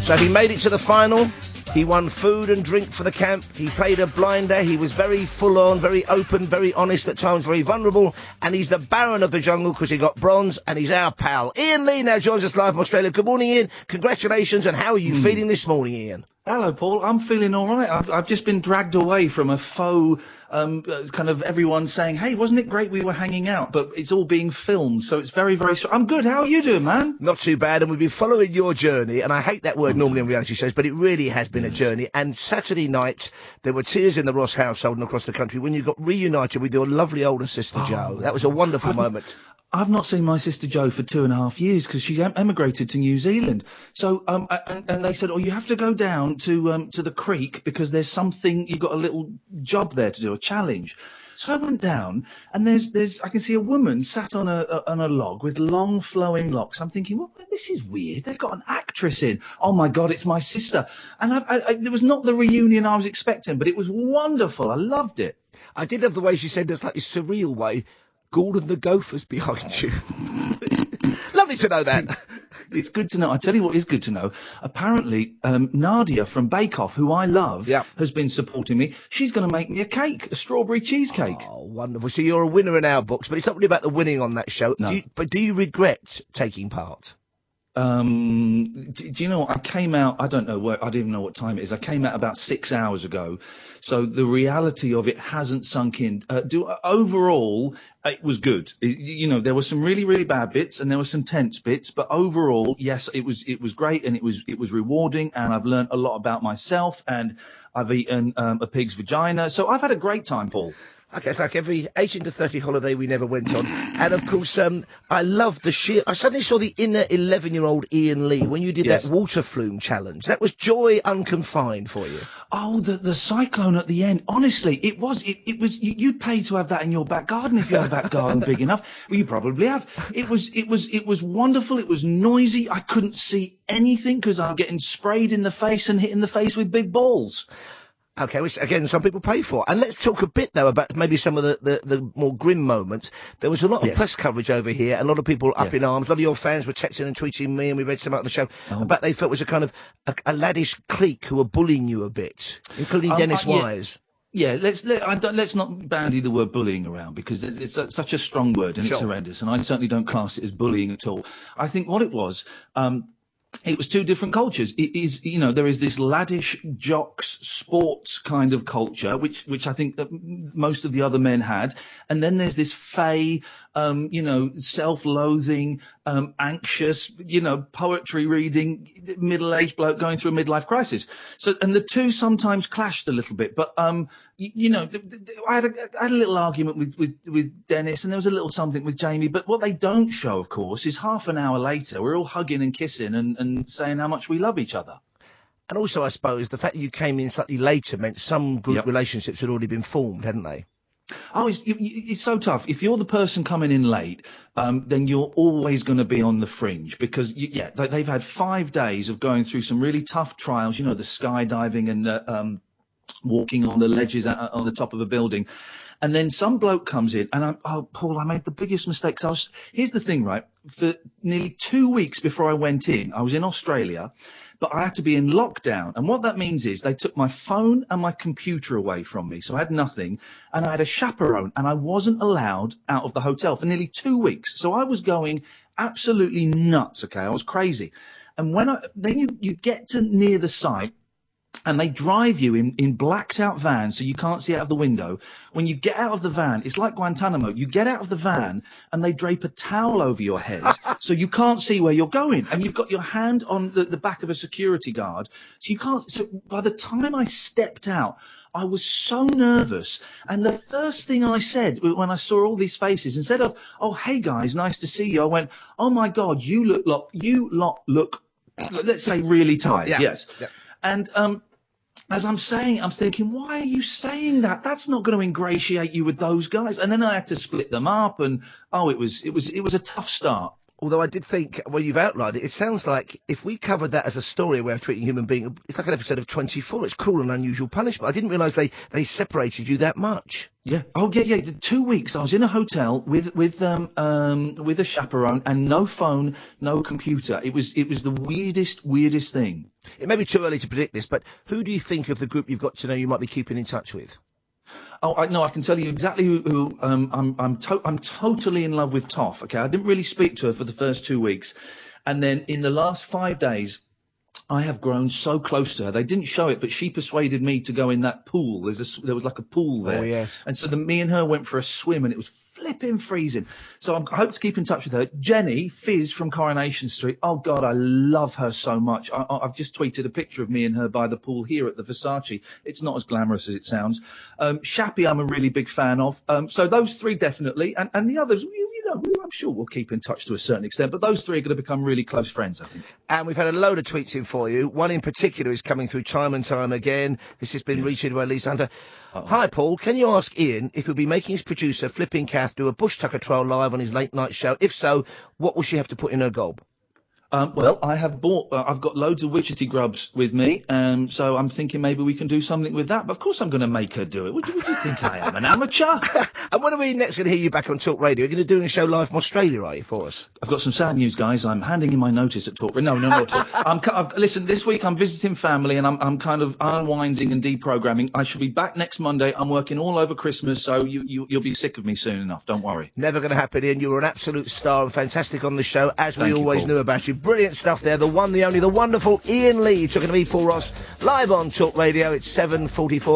So he made it to the final. He won food and drink for the camp. He played a blinder. He was very full on, very open, very honest, at times very vulnerable. And he's the Baron of the Jungle because he got bronze, and he's our pal. Iain Lee now joins us live from Australia. Good morning, Iain. Congratulations, and how are you feeling this morning, Iain? Hello, Paul. I'm feeling all right. I've just been dragged away from a faux, kind of everyone saying, hey, wasn't it great we were hanging out? But it's all being filmed, so it's very, very... I'm good. How are you doing, man? Not too bad, and we've been following your journey, and I hate that word normally in reality shows, but it really has been a journey. And Saturday night, there were tears in the Ross household and across the country when you got reunited with your lovely older sister, Jo. That was a wonderful moment. I've not seen my sister Jo for 2.5 years because she emigrated to New Zealand. So, and they said, oh, you have to go down to the creek because there's something, you've got a little job there to do, a challenge. So I went down, and I can see a woman sat on a log with long flowing locks. I'm thinking, well, this is weird. They've got an actress in. Oh my God, it's my sister. And it was not the reunion I was expecting, but it was wonderful. I loved it. I did love the way she said this like this surreal way. Gordon the Gopher's behind you. Lovely to know that. It's good to know. I tell you what is good to know. Apparently, Nadia from Bake Off, who I love, has been supporting me. She's going to make me a cake, a strawberry cheesecake. Oh, wonderful. So you're a winner in our books, but it's not really about the winning on that show. No. Do you regret taking part? Do you know what? I came out, I don't even know what time it is. I came out about 6 hours ago. So the reality of it hasn't sunk in. Overall, it was good. There were some really, really bad bits and there were some tense bits, but overall, yes, it was great, and it was rewarding, and I've learned a lot about myself, and I've eaten a pig's vagina. So I've had a great time, Paul. Okay, it's like every 18 to 30 holiday we never went on. And, of course, I love I suddenly saw the inner 11-year-old Iain Lee when you did that water flume challenge. That was joy unconfined for you. Oh, the cyclone at the end. Honestly, it was. You'd pay to have that in your back garden if you had a back garden big enough. Well, you probably have. It was wonderful. It was noisy. I couldn't see anything because I'm getting sprayed in the face and hit in the face with big balls. Okay, which, again, some people pay for. And let's talk a bit, though, about maybe some of the more grim moments. There was a lot of press coverage over here, and a lot of people up in arms. A lot of your fans were texting and tweeting me, and we read some out of the show, about they felt it was a kind of a laddish clique who were bullying you a bit, including Dennis Wise. Yeah, let's not bandy the word bullying around because it's such a strong word and it's horrendous, and I certainly don't class it as bullying at all. I think what it was... it was two different cultures. It is, there is this laddish jocks sports kind of culture, which I think that most of the other men had. And then there's this fey, self-loathing, anxious, poetry reading, middle-aged bloke going through a midlife crisis. So, and the two sometimes clashed a little bit. But, I had a little argument with Dennis, and there was a little something with Jamie. But what they don't show, of course, is half an hour later, we're all hugging and kissing and saying how much we love each other. And also, I suppose, the fact that you came in slightly later meant some group relationships had already been formed, hadn't they? Oh, it's so tough. If you're the person coming in late, then you're always going to be on the fringe because, they've had 5 days of going through some really tough trials, the skydiving and walking on the ledges on the top of a building. And then some bloke comes in and Paul, I made the biggest mistake. Here's the thing, right? For nearly 2 weeks before I went in, I was in Australia, but I had to be in lockdown. And what that means is they took my phone and my computer away from me. So I had nothing, and I had a chaperone, and I wasn't allowed out of the hotel for nearly 2 weeks. So I was going absolutely nuts. Okay. I was crazy. And then you get to near the site, and they drive you in blacked out vans so you can't see out of the window. When you get out of the van, it's like Guantanamo. You get out of the van and they drape a towel over your head so you can't see where you're going. And you've got your hand on the back of a security guard. So you can't. So by the time I stepped out, I was so nervous. And the first thing I said when I saw all these faces, instead of, oh, hey guys, nice to see you, I went, oh my God, you lot look, let's say really tired. Yeah. Yes. Yeah. And, as I'm saying, I'm thinking, why are you saying that? That's not going to ingratiate you with those guys. And then I had to split them up, and it was a tough start. Although I did think, well, you've outlined it, it sounds like if we covered that as a story, a way of treating a human being, it's like an episode of 24. It's cruel and unusual punishment. I didn't realise they separated you that much. Yeah. Oh, yeah. The 2 weeks I was in a hotel with a chaperone and no phone, no computer. It was the weirdest thing. It may be too early to predict this, but who do you think of the group you've got to know you might be keeping in touch with? Oh, I can tell you exactly who I'm totally in love with Toff. Okay, I didn't really speak to her for the first 2 weeks, and then in the last 5 days, I have grown so close to her. They didn't show it, but she persuaded me to go in that pool. There was like a pool there. Oh, yes. And so me and her went for a swim, and it was flipping freezing. So I hope to keep in touch with her. Jenny Fizz from Coronation Street. Oh, God, I love her so much. I've just tweeted a picture of me and her by the pool here at the Versace. It's not as glamorous as it sounds. Shappy, I'm a really big fan of. So those three definitely. And the others, I'm sure we'll keep in touch to a certain extent. But those three are going to become really close friends, I think. And we've had a load of tweets in for you. One in particular is coming through time and time again. This has been retweeted by Lisa Hunter. Hi, Paul. Can you ask Iain if he'll be making his producer, Flipping Kath, do a Bush Tucker trial live on his late night show? If so, what will she have to put in her gob? Well, I have I've got loads of Wichity grubs with me, so I'm thinking maybe we can do something with that. But of course I'm going to make her do it. What do you think I am, an amateur? And when are we next going to hear you back on Talk Radio? You're going to do a show live from Australia, are you, for us? I've got some sad news, guys. I'm handing in my notice at Talk Radio. No, not Talk. Listen, this week I'm visiting family and I'm kind of unwinding and deprogramming. I shall be back next Monday. I'm working all over Christmas, so you'll be sick of me soon enough. Don't worry. Never going to happen, Iain. You were an absolute star and fantastic on the show, as we Thank you, always Paul. knew about you. Brilliant stuff there. The one, the only, the wonderful Iain Lee talking to me, Paul Ross, live on Talk Radio. It's 7:44.